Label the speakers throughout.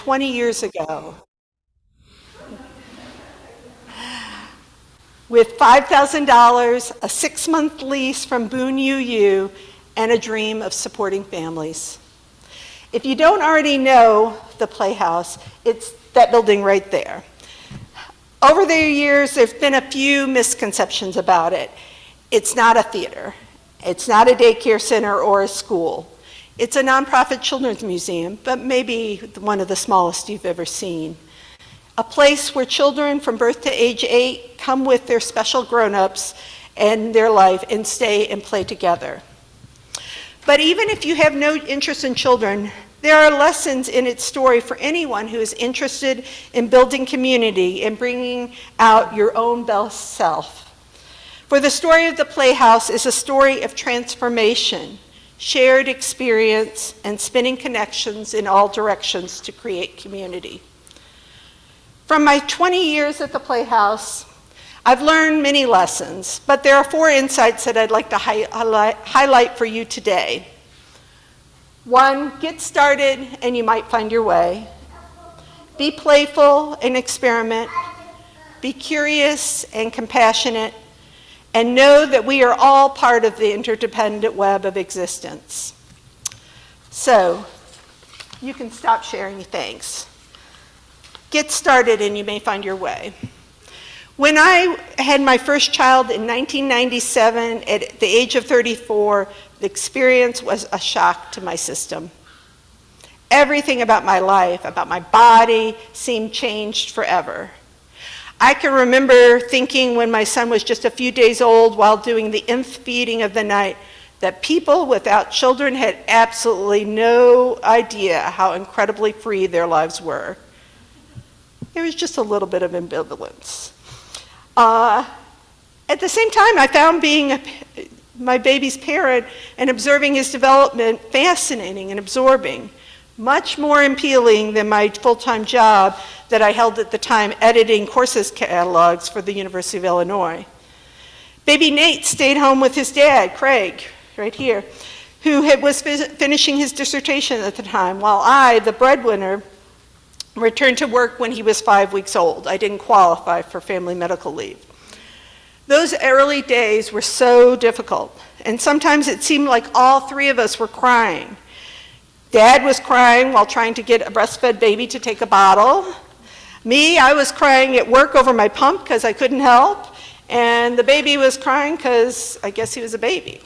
Speaker 1: 20 years ago with $5,000, a 6-month lease from Boone UU, and a dream of supporting families. If you don't already know the Playhouse, it's that building right there. Over the years, there's been a few misconceptions about it. It's not a theater. It's not a daycare center or a school. It's a nonprofit children's museum, but maybe one of the smallest you've ever seen. A place where children from birth to age 8 come with their special grown-ups and their life and stay and play together. But even if you have no interest in children, there are lessons in its story for anyone who is interested in building community and bringing out your own best self. For the story of the Playhouse is a story of transformation, shared experience, and spinning connections in all directions to create community. From my 20 years at the Playhouse, I've learned many lessons, but there are 4 insights that I'd like to highlight for you today. 1, get started and you might find your way. Be playful and experiment. Be curious and compassionate. And know that we are all part of the interdependent web of existence. So, you can stop sharing, thanks. Get started and you may find your way. When I had my first child in 1997, at the age of 34, the experience was a shock to my system. Everything about my life, about my body, seemed changed forever. I can remember thinking when my son was just a few days old while doing the nth feeding of the night that people without children had absolutely no idea how incredibly free their lives were. There was just a little bit of ambivalence. At the same time, I found being my baby's parent and observing his development fascinating and absorbing, much more appealing than my full-time job that I held at the time editing courses catalogs for the University of Illinois. Baby Nate stayed home with his dad, Craig, right here, who was finishing his dissertation at the time, while I, the breadwinner, returned to work when he was 5 weeks old. I didn't qualify for family medical leave. Those early days were so difficult, and sometimes it seemed like all 3 of us were crying. Dad was crying while trying to get a breastfed baby to take a bottle. Me, I was crying at work over my pump because I couldn't help, and the baby was crying because I guess he was a baby.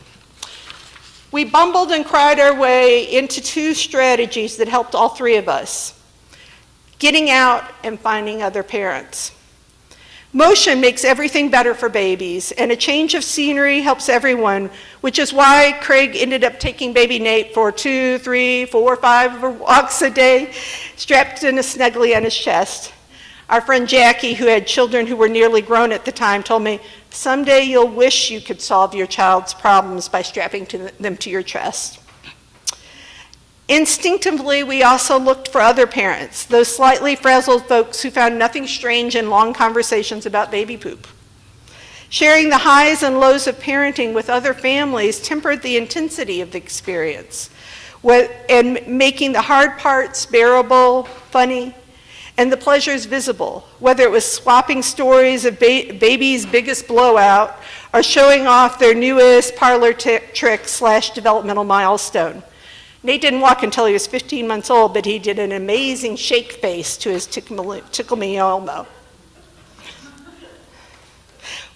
Speaker 1: We bumbled and cried our way into 2 strategies that helped all 3 of us: getting out and finding other parents. Motion makes everything better for babies, and a change of scenery helps everyone, which is why Craig ended up taking baby Nate for 2, 3, 4, 5 walks a day, strapped in snugly on his chest. Our friend Jackie, who had children who were nearly grown at the time, told me, "Someday you'll wish you could solve your child's problems by strapping them to your chest." Instinctively, we also looked for other parents, those slightly frazzled folks who found nothing strange in long conversations about baby poop. Sharing the highs and lows of parenting with other families tempered the intensity of the experience, and making the hard parts bearable, funny, and the pleasures visible, whether it was swapping stories of baby's biggest blowout or showing off their newest parlor trick / developmental milestone. Nate didn't walk until he was 15 months old, but he did an amazing shake face to his tickle me Elmo.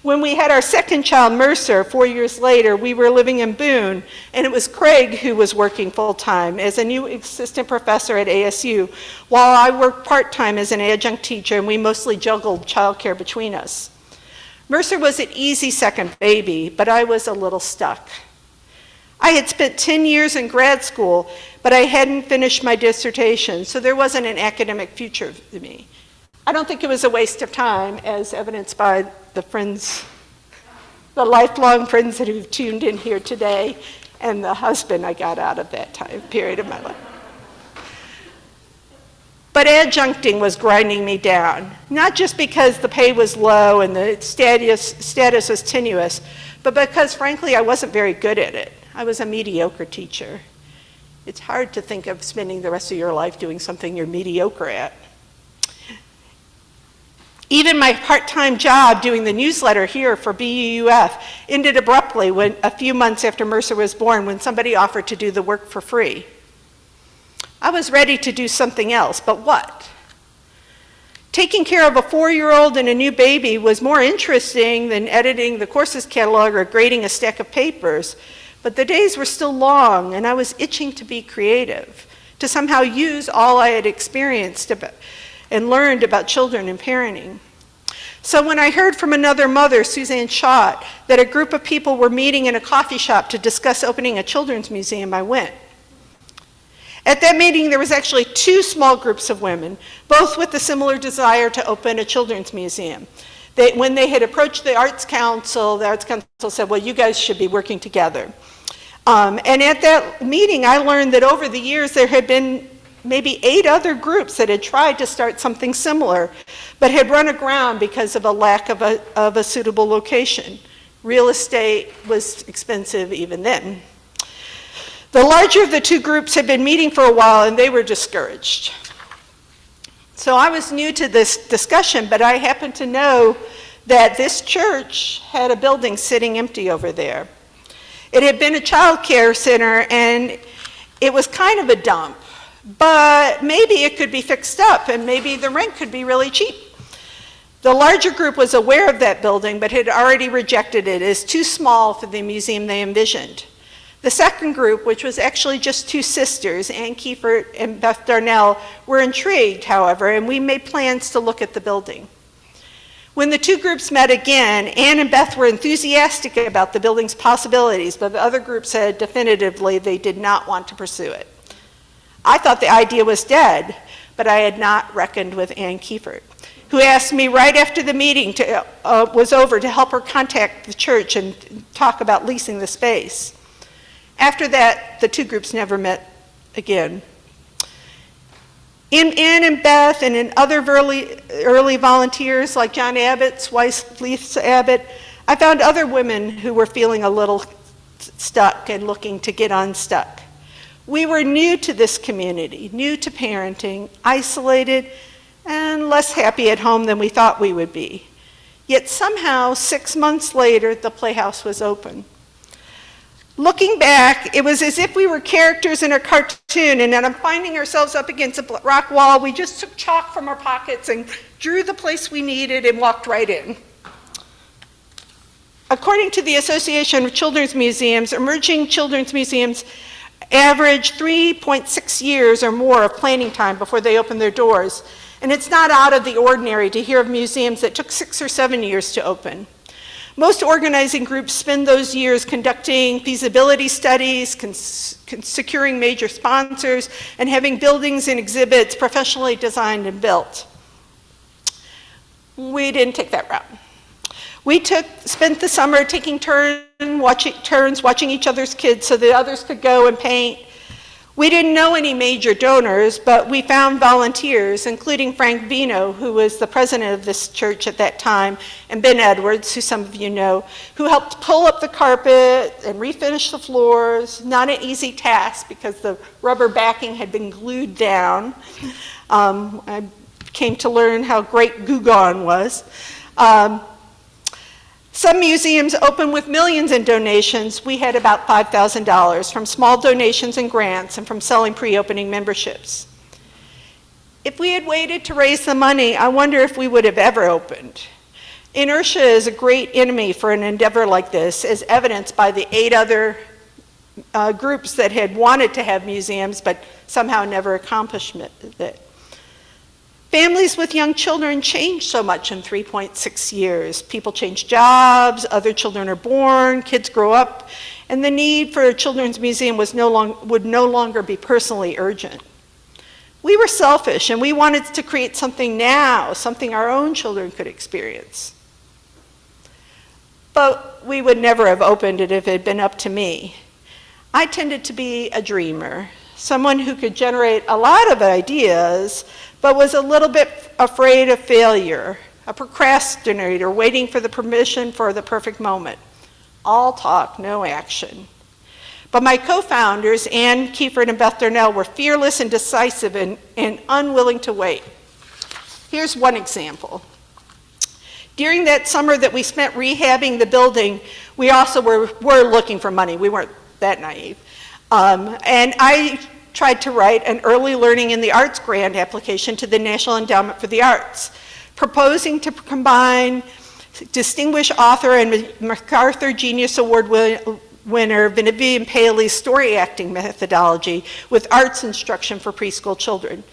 Speaker 1: When we had our second child, Mercer, 4 years later, we were living in Boone, and it was Craig who was working full-time as a new assistant professor at ASU, while I worked part-time as an adjunct teacher, and we mostly juggled childcare between us. Mercer was an easy second baby, but I was a little stuck. I had spent 10 years in grad school, but I hadn't finished my dissertation, so there wasn't an academic future for me. I don't think it was a waste of time, as evidenced by the lifelong friends that have tuned in here today, and the husband I got out of that time period of my life. But adjuncting was grinding me down, not just because the pay was low and the status was tenuous, but because, frankly, I wasn't very good at it. I was a mediocre teacher. It's hard to think of spending the rest of your life doing something you're mediocre at. Even my part-time job doing the newsletter here for BUUF ended abruptly when, a few months after Mercer was born, when somebody offered to do the work for free. I was ready to do something else, but what? Taking care of a 4-year-old and a new baby was more interesting than editing the courses catalog or grading a stack of papers, but the days were still long and I was itching to be creative, to somehow use all I had experienced and learned about children and parenting. So when I heard from another mother, Suzanne Schott, that a group of people were meeting in a coffee shop to discuss opening a children's museum, I went. At that meeting, there was actually 2 small groups of women, both with a similar desire to open a children's museum. When they had approached the Arts Council said, well, you guys should be working together. And at that meeting, I learned that over the years, there had been maybe 8 other groups that had tried to start something similar, but had run aground because of a lack of a suitable location. Real estate was expensive even then. The larger of the 2 groups had been meeting for a while and they were discouraged. So I was new to this discussion, but I happened to know that this church had a building sitting empty over there. It had been a child care center and it was kind of a dump, but maybe it could be fixed up and maybe the rent could be really cheap. The larger group was aware of that building, but had already rejected it as too small for the museum they envisioned. The second group, which was actually just 2 sisters, Ann Kiefert and Beth Darnell, were intrigued, however, and we made plans to look at the building. When the 2 groups met again, Ann and Beth were enthusiastic about the building's possibilities, but the other group said definitively they did not want to pursue it. I thought the idea was dead, but I had not reckoned with Ann Kiefert, who asked me right after the meeting was over to help her contact the church and talk about leasing the space. After that, the 2 groups never met again. In Ann and Beth and in other early volunteers like John Abbott's wife, Lisa Abbott, I found other women who were feeling a little stuck and looking to get unstuck. We were new to this community, new to parenting, isolated, and less happy at home than we thought we would be. Yet somehow, 6 months later, the Playhouse was open. Looking back, it was as if we were characters in a cartoon and then finding ourselves up against a rock wall, we just took chalk from our pockets and drew the place we needed and walked right in. According to the Association of Children's Museums, emerging children's museums average 3.6 years or more of planning time before they open their doors. And it's not out of the ordinary to hear of museums that took 6 or 7 years to open. Most organizing groups spend those years conducting feasibility studies, securing major sponsors, and having buildings and exhibits professionally designed and built. We didn't take that route. We spent the summer taking turns watching each other's kids so that others could go and paint. We didn't know any major donors, but we found volunteers, including Frank Vino, who was the president of this church at that time, and Ben Edwards, who some of you know, who helped pull up the carpet and refinish the floors. Not an easy task because the rubber backing had been glued down. I came to learn how great Goo Gone was. Some museums open with millions in donations. We had about $5,000 from small donations and grants and from selling pre-opening memberships. If we had waited to raise the money, I wonder if we would have ever opened. Inertia is a great enemy for an endeavor like this, as evidenced by the 8 other groups that had wanted to have museums but somehow never accomplished it. Families with young children change so much in 3.6 years. People change jobs, other children are born, kids grow up, and the need for a children's museum would no longer be personally urgent. We were selfish and we wanted to create something now, something our own children could experience. But we would never have opened it if it had been up to me. I tended to be a dreamer, someone who could generate a lot of ideas, but was a little bit afraid of failure, a procrastinator waiting for the permission for the perfect moment. All talk, no action. But my co-founders, Ann Kiefert and Beth Darnell, were fearless and decisive and unwilling to wait. Here's one example. During that summer that we spent rehabbing the building, we also were looking for money. We weren't that naive. And I tried to write an early learning in the arts grant application to the National Endowment for the Arts, proposing to combine distinguished author and MacArthur Genius Award winner Vivian Paley's story acting methodology with arts instruction for preschool children.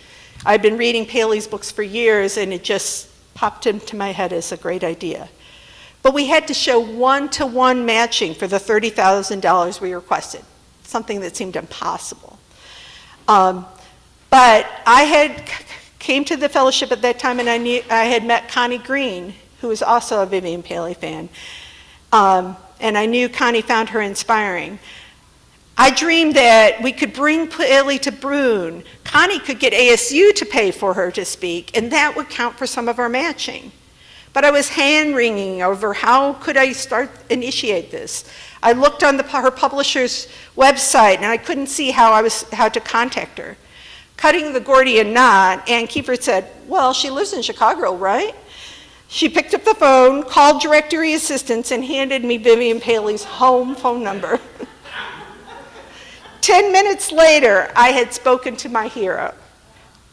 Speaker 1: I've been reading Paley's books for years, and it just popped into my head as a great idea. But we had to show one-to-one matching for the $30,000 we requested, something that seemed impossible. But I came to the fellowship at that time, and I had met Connie Green, who was also a Vivian Paley fan. And I knew Connie found her inspiring. I dreamed that we could bring Paley to Boone. Connie could get ASU to pay for her to speak, and that would count for some of our matching. But I was hand-wringing over how could I initiate this. I looked on her publisher's website, and I couldn't see how to contact her. Cutting the Gordian knot, Ann Kiefert said, well, she lives in Chicago, right? She picked up the phone, called directory assistants, and handed me Vivian Paley's home phone number. 10 minutes later, I had spoken to my hero.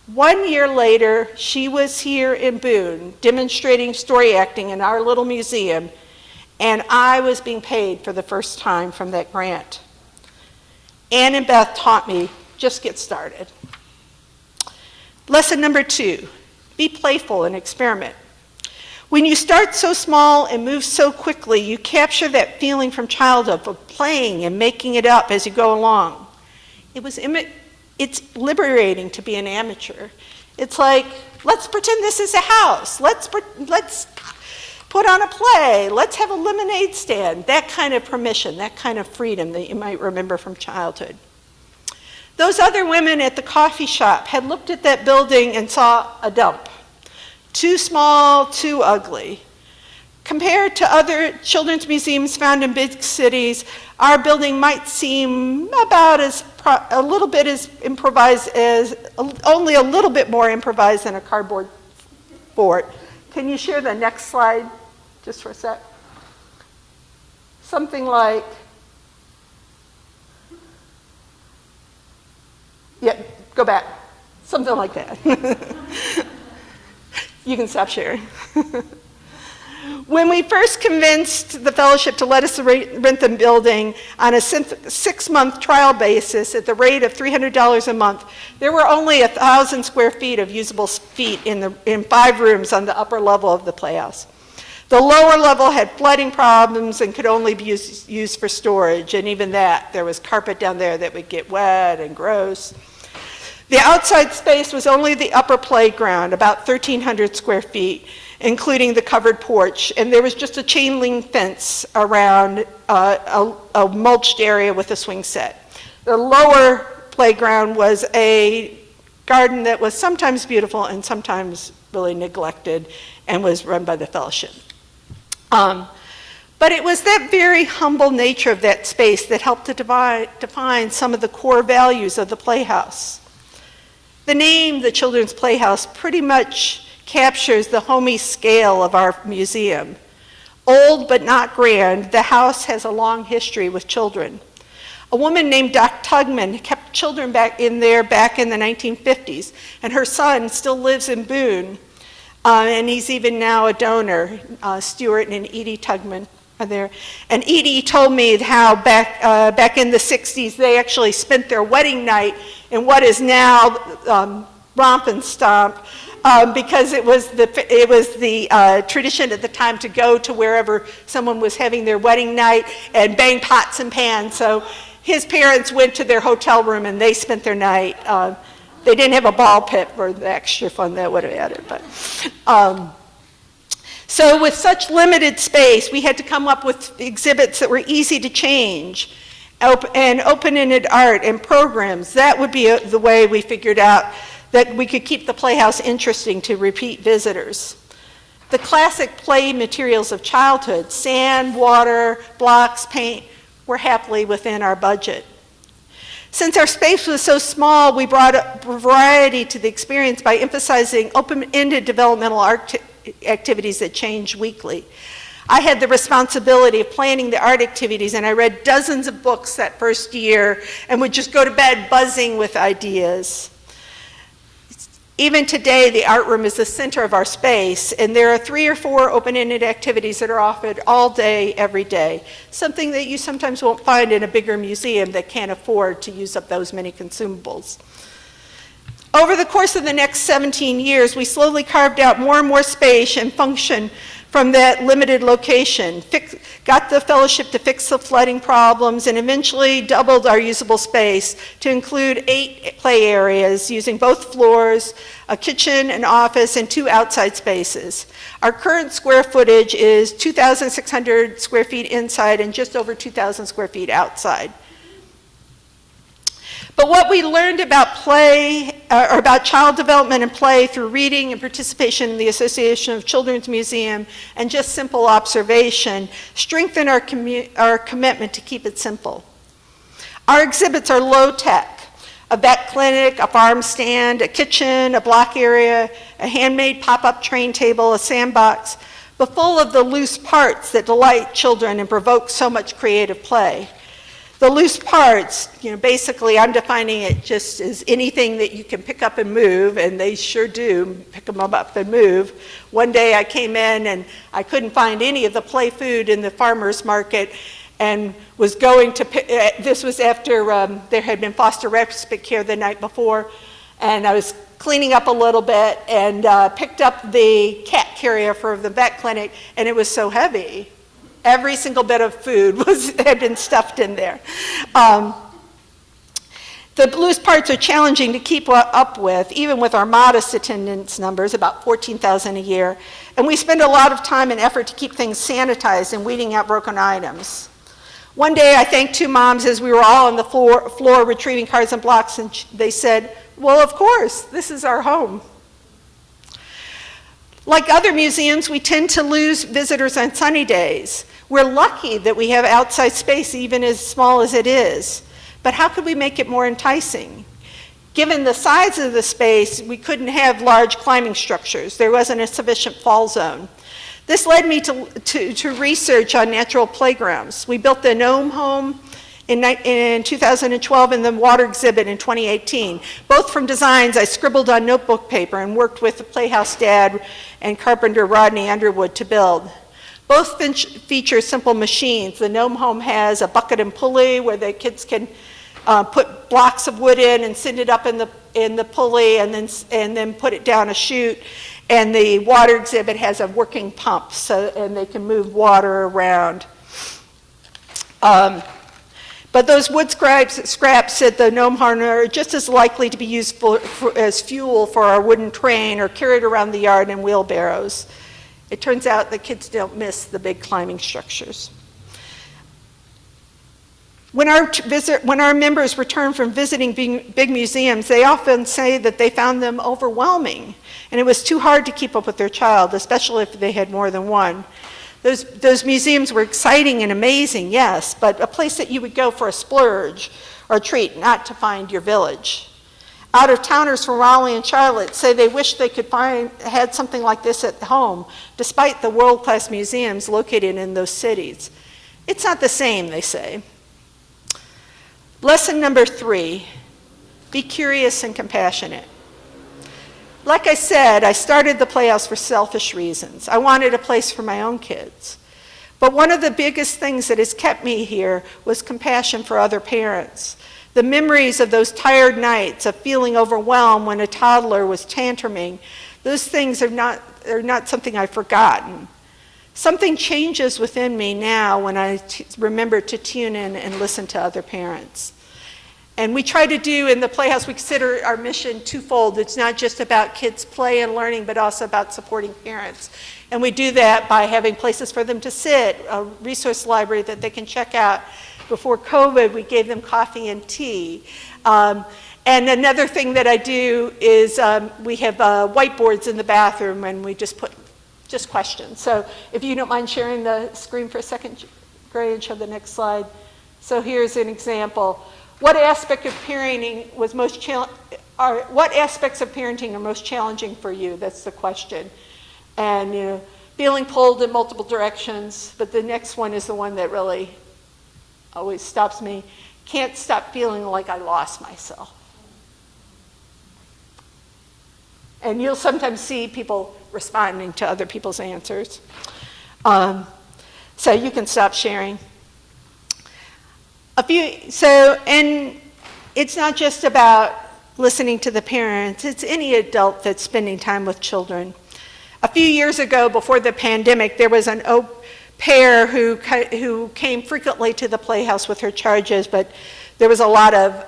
Speaker 1: 1 year later, she was here in Boone demonstrating story acting in our little museum, and I was being paid for the first time from that grant. Ann and Beth taught me, just get started. Lesson number 2, be playful and experiment. When you start so small and move so quickly, you capture that feeling from childhood of playing and making it up as you go along. It's liberating to be an amateur. It's like, let's pretend this is a house. Let's put on a play. Let's have a lemonade stand. That kind of permission, that kind of freedom that you might remember from childhood. Those other women at the coffee shop had looked at that building and saw a dump. Too small, too ugly. Compared to other children's museums found in big cities, our building might seem about a little bit as improvised as, only a little bit more improvised than a cardboard fort. Can you share the next slide just for a sec? Something like, yeah, go back. Something like that. You can stop sharing. When we first convinced the fellowship to let us rent the building on a 6-month trial basis at the rate of $300 a month, there were only 1,000 square feet of usable feet in 5 rooms on the upper level of the Playhouse. The lower level had flooding problems and could only be used for storage, and even that, there was carpet down there that would get wet and gross. The outside space was only the upper playground, about 1,300 square feet, including the covered porch, and there was just a chain link fence around a mulched area with a swing set. The lower playground was a garden that was sometimes beautiful and sometimes really neglected and was run by the fellowship. But it was that very humble nature of that space that helped to define some of the core values of the Playhouse. The name, the Children's Playhouse, pretty much captures the homey scale of our museum. Old but not grand, the house has a long history with children. A woman named Doc Tugman kept children back in the 1950s, and her son still lives in Boone, and he's even now a donor. Stuart and Edie Tugman are there. And Edie told me how back in the 60s, they actually spent their wedding night in what is now Romp and Stomp, because it was the tradition at the time to go to wherever someone was having their wedding night and bang pots and pans. So his parents went to their hotel room and they spent their night. They didn't have a ball pit for the extra fun that would have added. But so with such limited space, we had to come up with exhibits that were easy to change and open-ended art and programs. That would be the way we figured out that we could keep the Playhouse interesting to repeat visitors. The classic play materials of childhood, sand, water, blocks, paint, were happily within our budget. Since our space was so small, we brought a variety to the experience by emphasizing open-ended developmental activities that change weekly. I had the responsibility of planning the art activities, and I read dozens of books that first year and would just go to bed buzzing with ideas. Even today, the art room is the center of our space, and there are 3 or 4 open-ended activities that are offered all day, every day, something that you sometimes won't find in a bigger museum that can't afford to use up those many consumables. Over the course of the next 17 years, we slowly carved out more and more space and function from that limited location, got the fellowship to fix the flooding problems, and eventually doubled our usable space to include 8 play areas using both floors, a kitchen, an office, and 2 outside spaces. Our current square footage is 2,600 square feet inside and just over 2,000 square feet outside. But what we learned about play, or about child development and play through reading and participation in the Association of Children's Museum and just simple observation, strengthened our commitment to keep it simple. Our exhibits are low tech: a vet clinic, a farm stand, a kitchen, a block area, a handmade pop-up train table, a sandbox, but full of the loose parts that delight children and provoke so much creative play. The loose parts, basically I'm defining it just as anything that you can pick up and move, and they sure do pick them up and move. One day I came in and I couldn't find any of the play food in the farmer's market and was going to pick, this was after there had been foster respite care the night before, and I was cleaning up a little bit and picked up the cat carrier for the vet clinic, and it was so heavy. Every single bit of food had been stuffed in there. The loose parts are challenging to keep up with, even with our modest attendance numbers, about 14,000 a year. And we spend a lot of time and effort to keep things sanitized and weeding out broken items. One day I thanked 2 moms as we were all on the floor retrieving cards and blocks, and they said, "Well, of course, this is our home." Like other museums, we tend to lose visitors on sunny days. We're lucky that we have outside space, even as small as it is. But how could we make it more enticing? Given the size of the space, we couldn't have large climbing structures. There wasn't a sufficient fall zone. This led me to research on natural playgrounds. We built the Gnome Home in 2012 and the water exhibit in 2018. Both from designs I scribbled on notebook paper and worked with the Playhouse dad and carpenter Rodney Underwood to build. Both feature simple machines. The Gnome Home has a bucket and pulley where the kids can put blocks of wood in and send it up in the pulley and then put it down a chute. And the water exhibit has a working pump, and they can move water around. But those wood scraps at the Gnome Home are just as likely to be used as fuel for our wooden train or carried around the yard in wheelbarrows. It turns out the kids don't miss the big climbing structures. When our members return from visiting big museums, they often say that they found them overwhelming, and it was too hard to keep up with their child, especially if they had more than one. Those museums were exciting and amazing, yes, but a place that you would go for a splurge or a treat, not to find your village. Out-of-towners from Raleigh and Charlotte say they wish they could had something like this at home, despite the world-class museums located in those cities. It's not the same, they say. Lesson number 3, be curious and compassionate. Like I said, I started the Playhouse for selfish reasons. I wanted a place for my own kids. But one of the biggest things that has kept me here was compassion for other parents. The memories of those tired nights of feeling overwhelmed when a toddler was tantruming, those things are not something I've forgotten. Something changes within me now when I remember to tune in and listen to other parents. And we try to do in the Playhouse, we consider our mission twofold. It's not just about kids' play and learning, but also about supporting parents. And we do that by having places for them to sit, a resource library that they can check out. Before COVID, we gave them coffee and tea. And another thing that I do is we have whiteboards in the bathroom, and we just put questions. So if you don't mind sharing the screen for a second, Gray, and show the next slide. So here's an example. What aspect of parenting was what aspects of parenting are most challenging for you? That's the question. And feeling pulled in multiple directions, but the next one is the one that really always stops me. Can't stop feeling like I lost myself. And you'll sometimes see people responding to other people's answers. So you can stop sharing. And it's not just about listening to the parents, it's any adult that's spending time with children. A few years ago, before the pandemic, there was an au pair who came frequently to the Playhouse with her charges, but there was a lot of,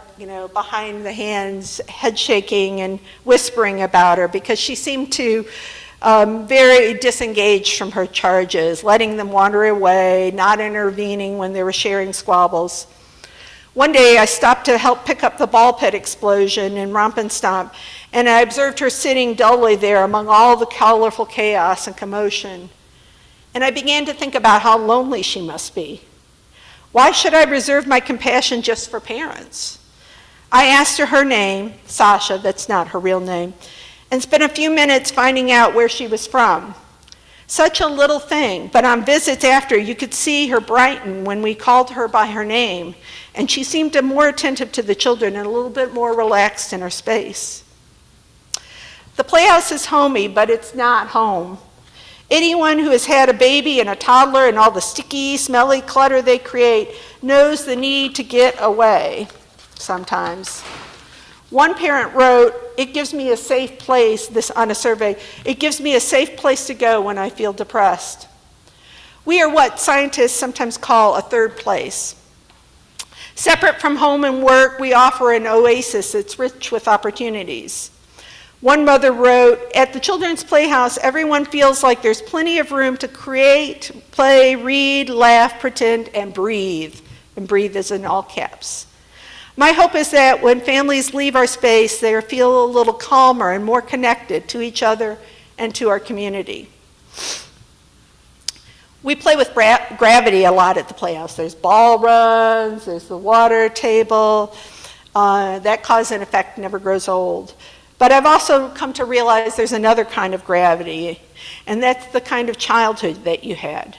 Speaker 1: behind the hands, head shaking and whispering about her because she seemed to very disengaged from her charges, letting them wander away, not intervening when they were sharing squabbles. One day I stopped to help pick up the ball pit explosion in Romp and Stomp, and I observed her sitting dully there among all the colorful chaos and commotion. And I began to think about how lonely she must be. Why should I reserve my compassion just for parents? I asked her name, Sasha, that's not her real name, and spent a few minutes finding out where she was from. Such a little thing, but on visits after, you could see her brighten when we called her by her name, and she seemed more attentive to the children and a little bit more relaxed in her space. The Playhouse is homey, but it's not home. Anyone who has had a baby and a toddler and all the sticky, smelly clutter they create knows the need to get away sometimes. One parent wrote, "It gives me a safe place," this on a survey, "it gives me a safe place to go when I feel depressed." We are what scientists sometimes call a third place. Separate from home and work, we offer an oasis that's rich with opportunities. One mother wrote, "At the Children's Playhouse, everyone feels like there's plenty of room to create, play, read, laugh, pretend, and breathe." And breathe is in all caps. My hope is that when families leave our space, they feel a little calmer and more connected to each other and to our community. We play with gravity a lot at the Playhouse. There's ball runs, there's the water table. That cause and effect never grows old. But I've also come to realize there's another kind of gravity, and that's the kind of childhood that you had.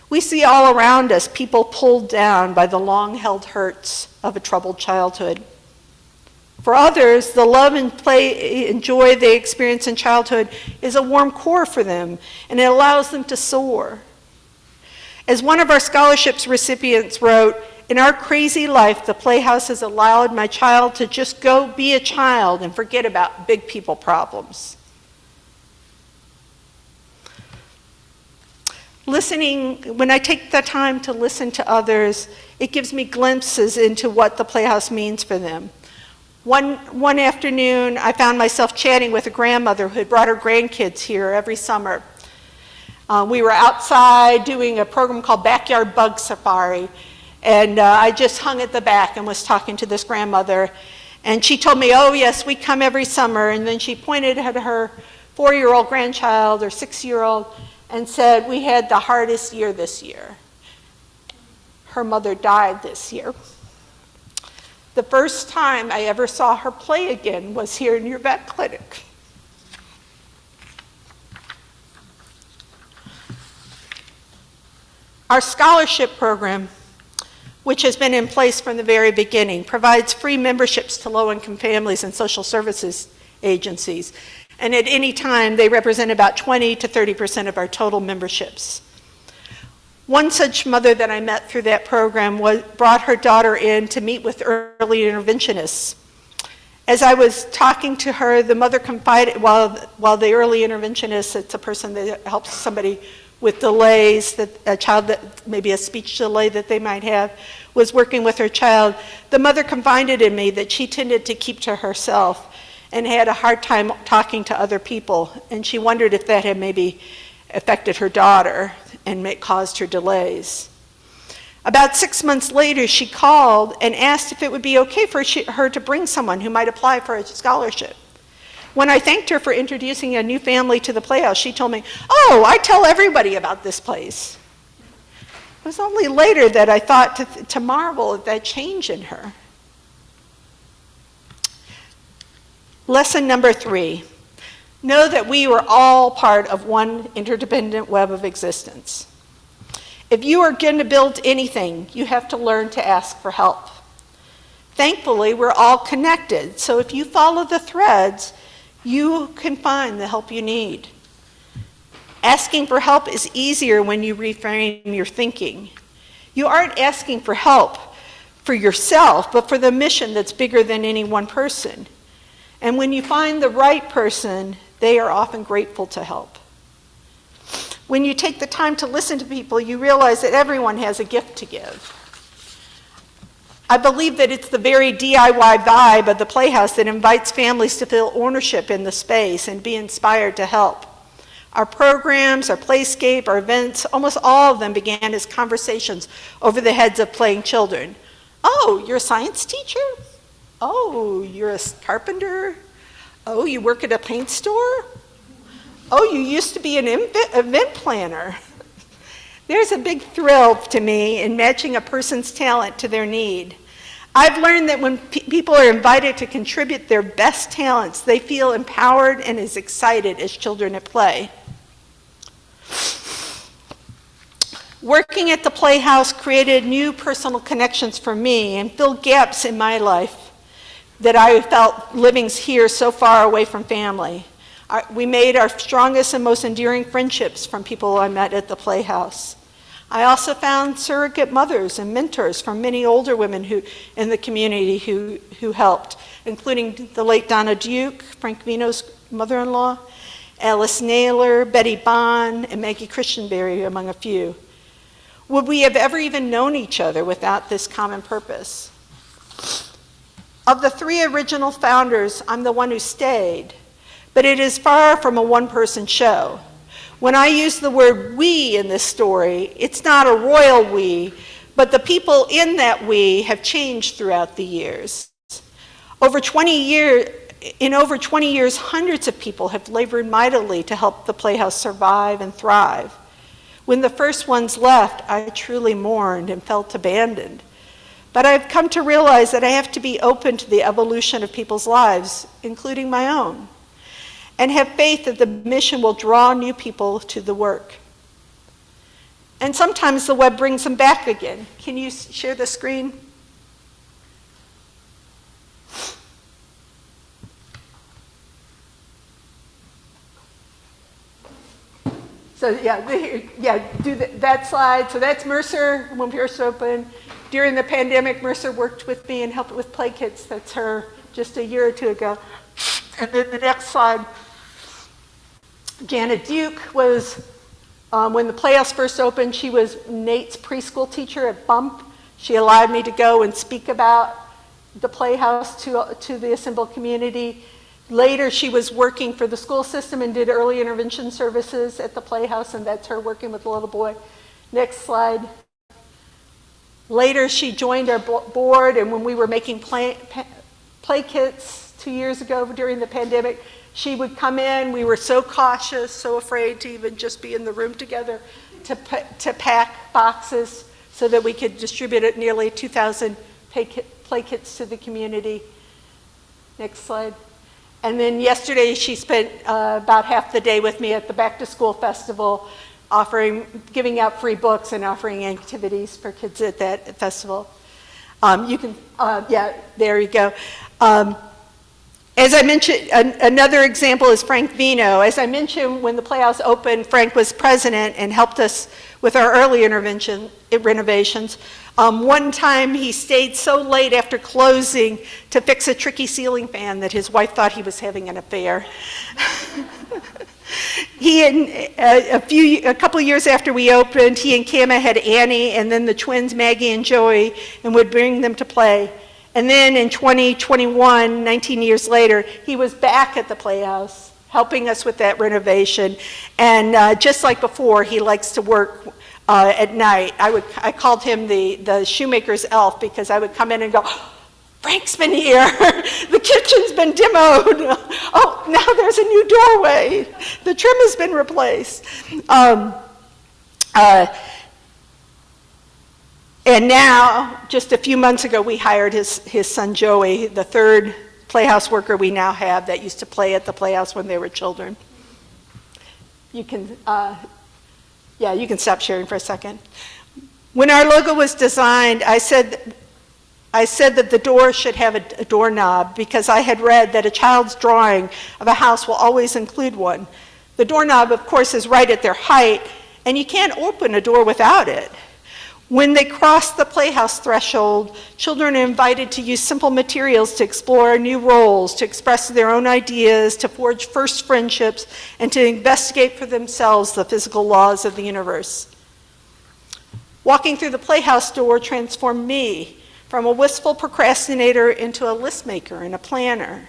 Speaker 1: We see all around us people pulled down by the long-held hurts of a troubled childhood. For others, the love and play and joy they experience in childhood is a warm core for them, and it allows them to soar. As one of our scholarships recipients wrote, "In our crazy life, the Playhouse has allowed my child to just go be a child and forget about big people problems." Listening, when I take the time to listen to others, it gives me glimpses into what the Playhouse means for them. One afternoon, I found myself chatting with a grandmother who had brought her grandkids here every summer. We were outside doing a program called Backyard Bug Safari, and I just hung at the back and was talking to this grandmother, and she told me, "Oh yes, we come every summer," and then she pointed at her 4-year-old grandchild or 6-year-old and said, "We had the hardest year this year." Her mother died this year. The first time I ever saw her play again was here in your vet clinic. Our scholarship program, which has been in place from the very beginning, provides free memberships to low-income families and social services agencies. And at any time, they represent about 20 to 30% of our total memberships. One such mother that I met through that program brought her daughter in to meet with early interventionists. As I was talking to her, the mother confided, while the early interventionist, it's a person that helps somebody with delays, that a child that maybe a speech delay that they might have, was working with her child. The mother confided in me that she tended to keep to herself and had a hard time talking to other people, and she wondered if that had maybe affected her daughter and caused her delays. About 6 months later, she called and asked if it would be okay for her to bring someone who might apply for a scholarship. When I thanked her for introducing a new family to the Playhouse, she told me, "Oh, I tell everybody about this place." It was only later that I thought to marvel at that change in her. Lesson number 3, know that we are all part of one interdependent web of existence. If you are going to build anything, you have to learn to ask for help. Thankfully, we're all connected, so if you follow the threads, you can find the help you need. Asking for help is easier when you reframe your thinking. You aren't asking for help for yourself, but for the mission that's bigger than any one person. And when you find the right person, they are often grateful to help. When you take the time to listen to people, you realize that everyone has a gift to give. I believe that it's the very DIY vibe of the Playhouse that invites families to feel ownership in the space and be inspired to help. Our programs, our playscape, our events, almost all of them began as conversations over the heads of playing children. Oh, you're a science teacher? Oh, you're a carpenter? Oh, you work at a paint store? Oh, you used to be an event planner. There's a big thrill to me in matching a person's talent to their need. I've learned that when people are invited to contribute their best talents, they feel empowered and as excited as children at play. Working at the Playhouse created new personal connections for me and filled gaps in my life that I felt living here so far away from family. We made our strongest and most endearing friendships from people I met at the Playhouse. I also found surrogate mothers and mentors from many older women in the community who helped, including the late Donna Duke, Frank Vino's mother-in-law, Alice Naylor, Betty Bond, and Maggie Christianberry, among a few. Would we have ever even known each other without this common purpose? Of the 3 original founders, I'm the one who stayed, but it is far from a one-person show. When I use the word we in this story, it's not a royal we, but the people in that we have changed throughout the years. In over 20 years, hundreds of people have labored mightily to help the Playhouse survive and thrive. When the first ones left, I truly mourned and felt abandoned. But I've come to realize that I have to be open to the evolution of people's lives, including my own, and have faith that the mission will draw new people to the work. And sometimes the web brings them back again. Can you share the screen? So do that slide. So that's Mercer when we first opened. During the pandemic, Mercer worked with me and helped with play kits. That's her just a year or 2 ago. And then the next slide. Janet Duke was, when the Playhouse first opened, she was Nate's preschool teacher at Bump. She allowed me to go and speak about the Playhouse to the assembled community. Later, she was working for the school system and did early intervention services at the Playhouse, and that's her working with the little boy. Next slide. Later, she joined our board, and when we were making play kits 2 years ago during the pandemic, she would come in. We were so cautious, so afraid to even just be in the room together, to pack boxes so that we could distribute it nearly 2,000 play kits to the community. Next slide. And then yesterday, she spent about half the day with me at the Back to School Festival, giving out free books and offering activities for kids at that festival. There you go. As I mentioned, another example is Frank Vino. As I mentioned, when the Playhouse opened, Frank was president and helped us with our early renovations. One time he stayed so late after closing to fix a tricky ceiling fan that his wife thought he was having an affair. A couple years after we opened, he and Kama had Annie and then the twins Maggie and Joey, and would bring them to play. And then in 2021, 19 years later, he was back at the Playhouse helping us with that renovation. And just like before, he likes to work at night. I called him the shoemaker's elf because I would come in and go, Frank's been here. The kitchen's been demoed. Oh, now there's a new doorway. The trim has been replaced. And now, just a few months ago, we hired his son Joey, the third Playhouse worker we now have that used to play at the Playhouse when they were children. You can, you can stop sharing for a second. When our logo was designed, I said that the door should have a doorknob because I had read that a child's drawing of a house will always include one. The doorknob, of course, is right at their height, and you can't open a door without it. When they cross the Playhouse threshold, children are invited to use simple materials to explore new roles, to express their own ideas, to forge first friendships, and to investigate for themselves the physical laws of the universe. Walking through the Playhouse door transformed me from a wistful procrastinator into a list maker and a planner.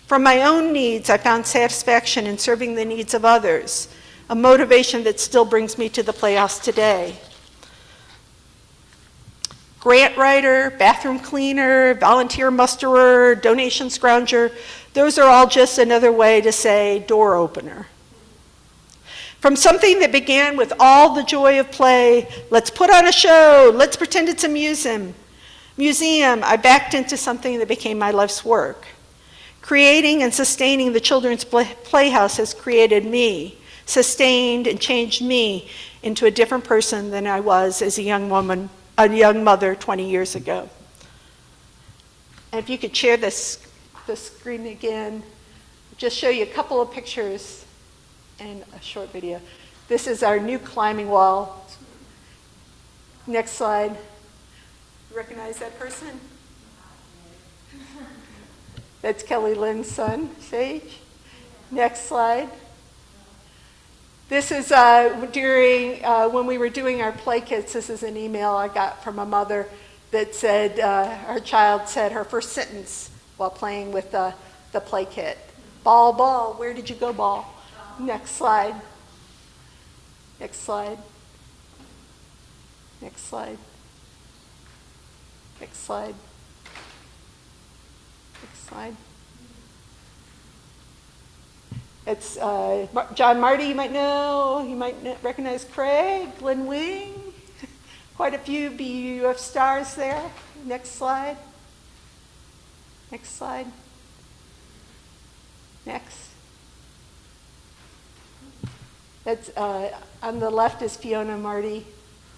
Speaker 1: From my own needs, I found satisfaction in serving the needs of others, a motivation that still brings me to the Playhouse today. Grant writer, bathroom cleaner, volunteer musterer, donation scrounger, those are all just another way to say door opener. From something that began with all the joy of play, let's put on a show, let's pretend it's a museum, I backed into something that became my life's work. Creating and sustaining the Children's Playhouse has created me, sustained and changed me into a different person than I was as a young mother 20 years ago. And if you could share the screen again, just show you a couple of pictures and a short video. This is our new climbing wall. Next slide. Recognize that person? That's Kelly Lynn's son, Sage. Next slide. This is during, when we were doing our play kits, this is an email I got from a mother that said, her child said her first sentence while playing with the play kit. Ball, ball, where did you go, ball? Next slide. Next slide. Next slide. Next slide. Next slide. It's John Marty, you might know. You might recognize Craig, Glenn Wing. Quite a few BUF stars there. Next slide. Next slide. Next. That's, on the left is Fiona Marty,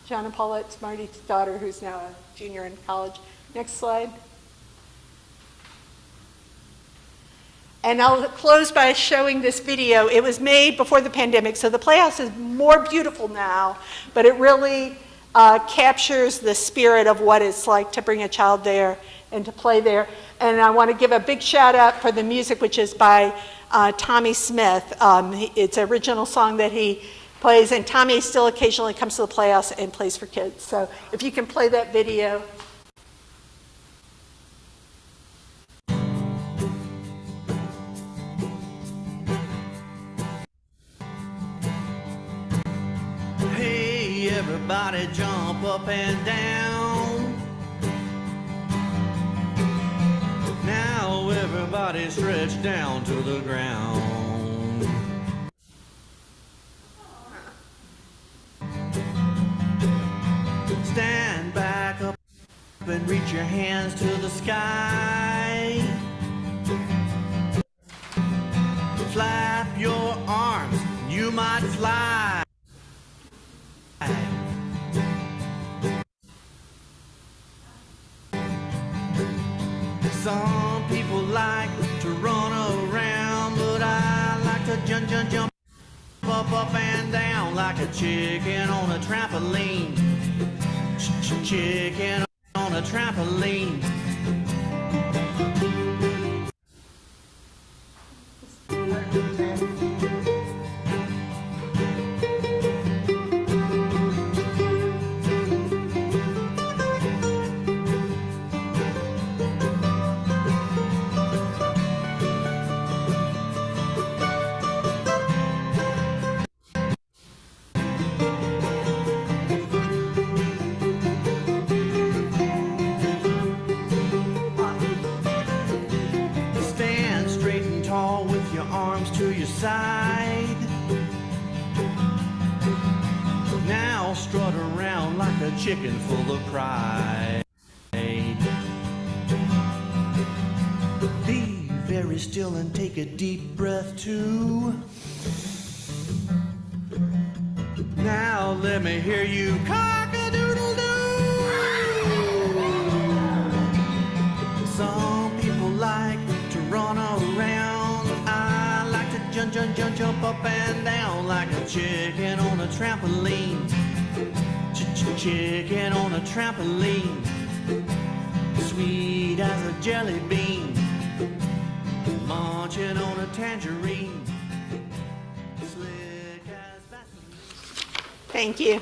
Speaker 1: John and Paulette's Marty's daughter, who's now a junior in college. Next slide. And I'll close by showing this video. It was made before the pandemic, so the Playhouse is more beautiful now, but it really captures the spirit of what it's like to bring a child there and to play there. And I want to give a big shout out for the music, which is by Tommy Smith. It's an original song that he plays, and Tommy still occasionally comes to the Playhouse and plays for kids. So if you can play that video.
Speaker 2: Hey, everybody jump up and down. Now everybody stretch down to the ground. Stand back up and reach your hands to the sky. Flap your arms, you might fly. Some people like to run around, but I like to jump up and down like a chicken on a trampoline. Chicken on a trampoline. To your side. Now strut around like a chicken full of pride. These very still and take a deep breath too. Now let me hear you cock-a-doodle-doo. Some people like to run around. I like to jump up and down like a chicken on a trampoline. Chicken on a trampoline. Sweet as a jelly bean. Munching on a tangerine. Slick as Vaseline.
Speaker 1: Thank you.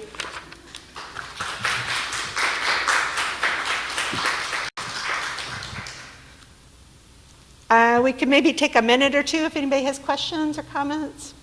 Speaker 1: We could maybe take a minute or two if anybody has questions or comments.